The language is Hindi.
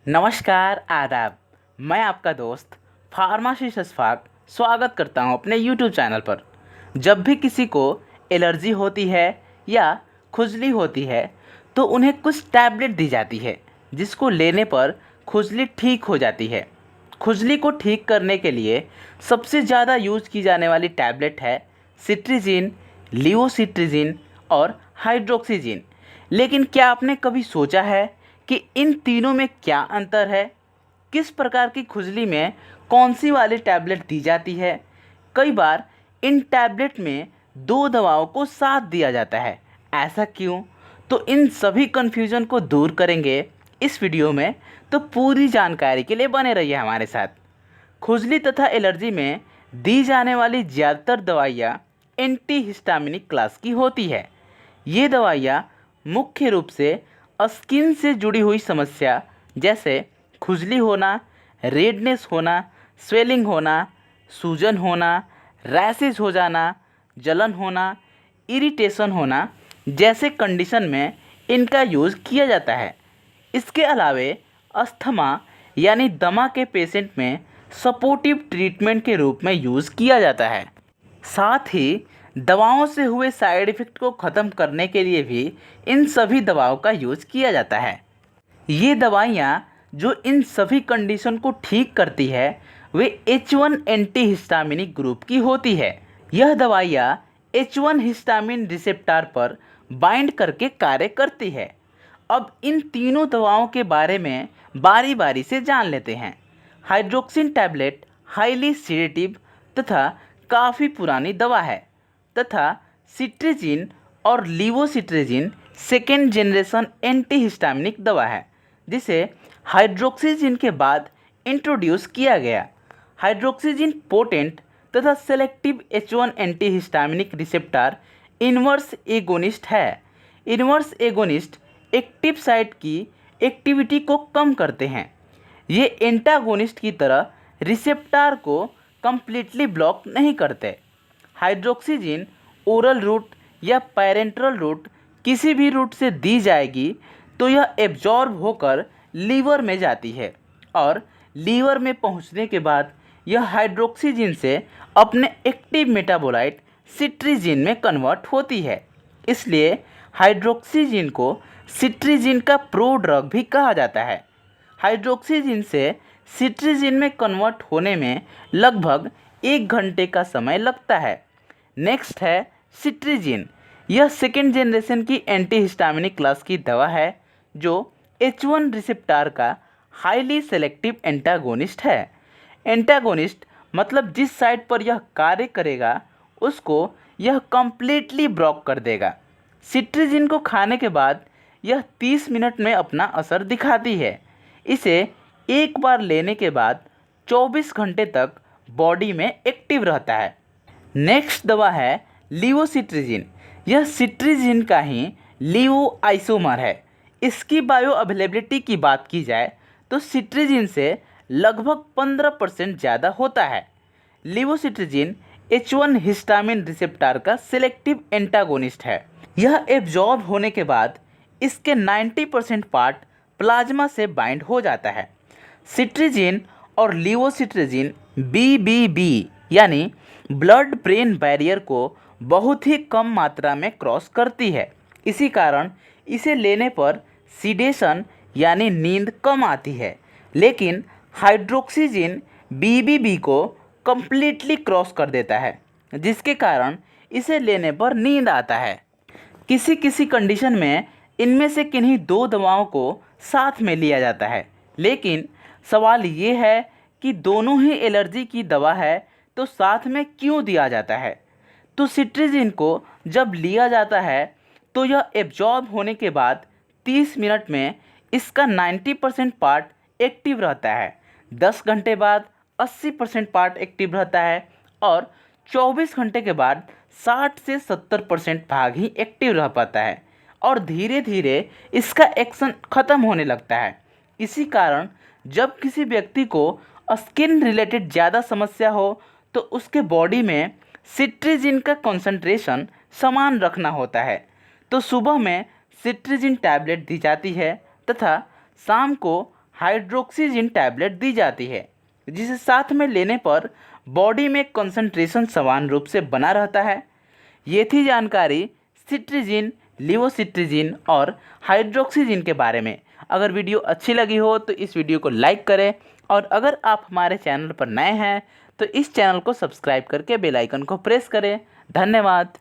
नमस्कार आदाब। मैं आपका दोस्त फार्मासिस्ट अशफाक स्वागत करता हूं अपने यूट्यूब चैनल पर। जब भी किसी को एलर्जी होती है या खुजली होती है तो उन्हें कुछ टैबलेट दी जाती है जिसको लेने पर खुजली ठीक हो जाती है। खुजली को ठीक करने के लिए सबसे ज़्यादा यूज़ की जाने वाली टैबलेट है सिट्रीजिन, लिवोसिट्रीजिन और हाइड्रोक्सीजिन। लेकिन क्या आपने कभी सोचा है कि इन तीनों में क्या अंतर है? किस प्रकार की खुजली में कौन सी वाली टैबलेट दी जाती है? कई बार इन टैबलेट में दो दवाओं को साथ दिया जाता है, ऐसा क्यों? तो इन सभी कन्फ्यूज़न को दूर करेंगे इस वीडियो में, तो पूरी जानकारी के लिए बने रहिए हमारे साथ। खुजली तथा एलर्जी में दी जाने वाली ज़्यादातर दवाइयाँ एंटीहिस्टामिनिक क्लास की होती है। ये दवाइयाँ मुख्य रूप से स्किन से जुड़ी हुई समस्या जैसे खुजली होना, रेडनेस होना, स्वेलिंग होना, सूजन होना, रैशेज हो जाना, जलन होना, इरिटेशन होना जैसे कंडीशन में इनका यूज़ किया जाता है। इसके अलावे अस्थमा यानी दमा के पेशेंट में सपोर्टिव ट्रीटमेंट के रूप में यूज़ किया जाता है। साथ ही दवाओं से हुए साइड इफ़ेक्ट को ख़त्म करने के लिए भी इन सभी दवाओं का यूज़ किया जाता है। ये दवाइयाँ जो इन सभी कंडीशन को ठीक करती है वे H1 एंटीहिस्टामिनिक ग्रुप की होती है। यह दवाइयाँ H1 हिस्टामिन रिसेप्टर पर बाइंड करके कार्य करती है। अब इन तीनों दवाओं के बारे में बारी बारी से जान लेते हैं। हाइड्रोक्सिन टैबलेट हाईली सीडेटिव तथा काफ़ी पुरानी दवा है तथा सिट्रीजिन और लिवोसिट्रीजिन सेकेंड जनरेशन एंटीहिस्टामिनिक दवा है जिसे हाइड्रोक्सीजिन के बाद इंट्रोड्यूस किया गया। हाइड्रोक्सीजिन पोटेंट तथा selective H1 antihistaminic receptor inverse agonist है। इन्वर्स एगोनिस्ट एक्टिव साइट की एक्टिविटी को कम करते हैं। ये एंटागोनिस्ट की तरह रिसेप्टर को कम्प्लीटली ब्लॉक नहीं करते। हाइड्रोक्सीजिन ओरल रूट या पैरेंट्रल रूट किसी भी रूट से दी जाएगी तो यह एब्जॉर्ब होकर लीवर में जाती है और लीवर में पहुंचने के बाद यह हाइड्रोक्सीजिन से अपने एक्टिव मेटाबोलाइट सिट्रीजिन में कन्वर्ट होती है। इसलिए हाइड्रोक्सीजिन को सिट्रीजिन का प्रो ड्रग भी कहा जाता है। हाइड्रोक्सीजिन से सिट्रीजिन में कन्वर्ट होने में लगभग 1 घंटे का समय लगता है। नेक्स्ट है सिट्रीजिन। यह सेकेंड जनरेशन की एंटीहिस्टामिनिक क्लास की दवा है जो H1 रिसेप्टर का हाईली सेलेक्टिव एंटागोनिस्ट है। एंटागोनिस्ट मतलब जिस साइट पर यह कार्य करेगा उसको यह कम्प्लीटली ब्लॉक कर देगा। सिट्रीजिन को खाने के बाद यह 30 मिनट में अपना असर दिखाती है। इसे एक बार लेने के बाद 24 घंटे तक बॉडी में एक्टिव रहता है। नेक्स्ट दवा है लिवोसिट्रीजिन। यह सिट्रीजिन का ही लिवो आइसोमर है। इसकी बायो अवेलेबिलिटी की बात की जाए तो सिट्रीजिन से लगभग 15% ज़्यादा होता है। लिवोसिट्रीजिन H1 हिस्टामिन रिसेप्टर का सेलेक्टिव एंटागोनिस्ट है। यह एब्जॉर्ब होने के बाद इसके 90% पार्ट प्लाज्मा से बाइंड हो जाता है। सिट्रीजिन और लिवोसिट्रीजिन BBB यानी ब्लड ब्रेन बैरियर को बहुत ही कम मात्रा में क्रॉस करती है। इसी कारण इसे लेने पर सीडेशन यानी नींद कम आती है। लेकिन हाइड्रोक्सीजिन BBB को कम्प्लीटली क्रॉस कर देता है जिसके कारण इसे लेने पर नींद आता है। किसी किसी कंडीशन में इनमें से किन्हीं दो दवाओं को साथ में लिया जाता है। लेकिन सवाल ये है कि दोनों ही एलर्जी की दवा है तो साथ में क्यों दिया जाता है? तो सिट्रीजिन को जब लिया जाता है तो यह एब्जॉर्ब होने के बाद 30 मिनट में इसका 90% पार्ट एक्टिव रहता है। 10 घंटे बाद 80% पार्ट एक्टिव रहता है और 24 घंटे के बाद 60 से 70% भाग ही एक्टिव रह पाता है और धीरे धीरे इसका एक्शन ख़त्म होने लगता है। इसी कारण जब किसी व्यक्ति को स्किन रिलेटेड ज़्यादा समस्या हो तो उसके बॉडी में सिट्रीजिन का कंसंट्रेशन समान रखना होता है। तो सुबह में सिट्रीजिन टैबलेट दी जाती है तथा शाम को हाइड्रोक्सीजिन टैबलेट दी जाती है, जिसे साथ में लेने पर बॉडी में कंसंट्रेशन समान रूप से बना रहता है। ये थी जानकारी सिट्रीजिन, लिवोसिट्रीजिन और हाइड्रोक्सीजिन के बारे में। अगर वीडियो अच्छी लगी हो तो इस वीडियो को लाइक करें, और अगर आप हमारे चैनल पर नए हैं तो इस चैनल को सब्सक्राइब करके बेल आइकन को प्रेस करें। धन्यवाद।